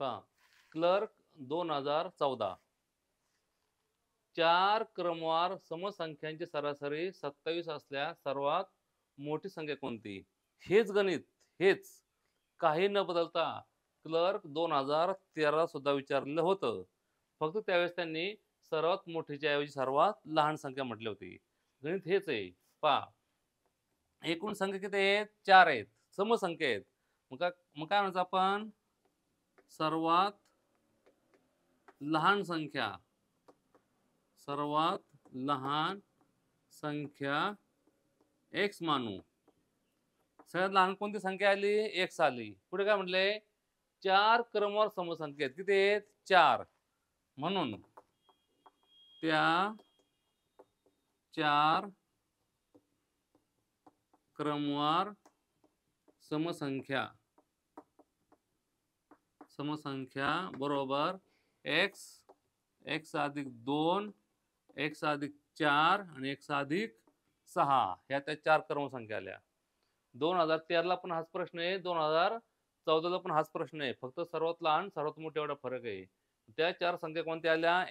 पहा, क्लर्क 2014, 4 क्रमवार समसंख्यांची सरासरी 27 असल्यास सर्वात मोठी संख्या कोणती? हेच गणित, हेच काही न बदलता क्लर्क 2013 सुद्धा विचारलेलं होतं. फक्त त्यावेळेस त्यांनी सर्वात मोठीच्या ऐवजी सर्वात लहान संख्या म्हटली होती. गणित हेच आहे. पहा, एकूण संख्या किती आहेत? 4 आहेत. समसंख्या आहेत. मग काय म्हणायचं आपण? सर्वात लहान संख्या, सर्वात लहान संख्या x मानू. सगळ्यात लहान कोणती संख्या आली? x आली. पुढे काय म्हटले? 4 क्रमवार समसंख्या आहेत. किती आहेत? 4. म्हणून त्या 4 क्रमवार समसंख्या बरोबर x अधिक 2, x अधिक 4 आणि x अधिक 6 ह्या त्या 4 क्रमसंख्या आल्या. 2013ला पण हाच प्रश्न आहे, 2014ला पण हाच प्रश्न आहे. फक्त सर्वात लहान सर्वात मोठा एवढा फरक आहे. त्या 4 संख्या कोणत्या आल्या?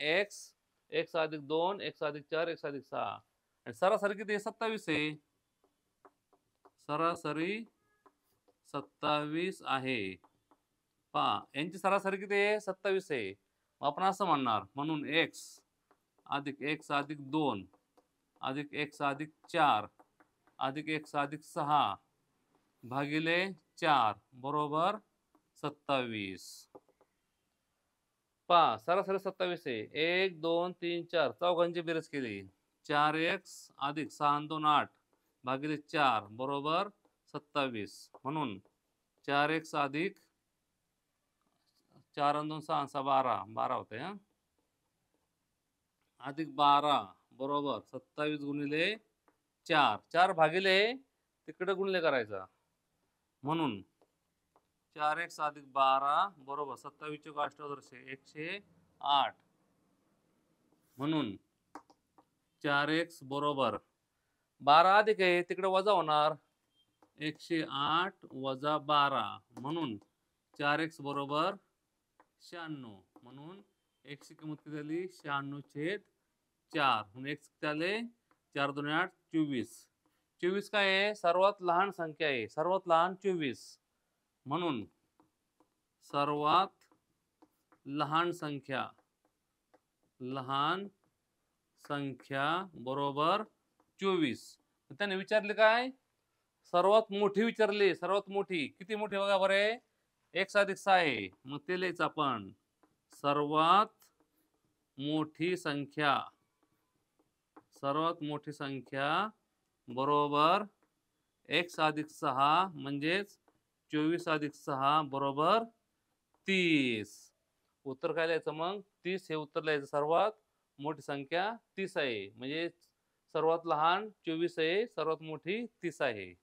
x अधिक 2, x अधिक 4, x अधिक 6 आणि सरासरी किती आहे? 27 आहे. सरासरी 27 आहे. पहा, यांची सरासरी किती आहे? 27 आहे. आपण असं म्हणणार, म्हणून x अधिक x अधिक 2 अधिक x अधिक 4 अधिक x अधिक 6 भागिले 4 बरोबर 27. पहा, सरासरी 27 आहे. 1 2 3 4 चौघांची बेरीज केली. 4x अधिक 6 आणि 2 8 भागिले 4 बरोबर 27. म्हणून 4x अधिक 4 आणि 2 6 6 12 होते हा, अधिक 12 बरोबर 27 गुणिले 4. 4 भागिले तिकडे गुणले करायचा. म्हणून 4x अधिक 12 बरोबर 27 चे अष्टादशे 108. म्हणून 4x बरोबर 12 अधिक आहे तिकडे वजा होणार 108 वजा 12. म्हणून 4x बरोबर 96. म्हणून x ची किंमत किती झाली? 96/4. म्हणून x किती आले? 4 2 8 24. 24 काय आहे? सर्वात लहान संख्या आहे. सर्वात लहान 24. म्हणून सर्वात लहान संख्या बरोबर 24. त्याने विचारले काय? सर्वात मोठी विचारली. सर्वात मोठी किती मोठी बघा बरे? x अधिक 6 आहे. मग ते लिहायचं आपण. सर्वात मोठी संख्या बरोबर x अधिक 6 म्हणजेच 24 अधिक 6 बरोबर 30. उत्तर काय लिहायचं मग? 30 हे उत्तर लिहायचं. सर्वात मोठी संख्या 30 आहे. म्हणजे सर्वात लहान 24 आहे, सर्वात मोठी 30 आहे.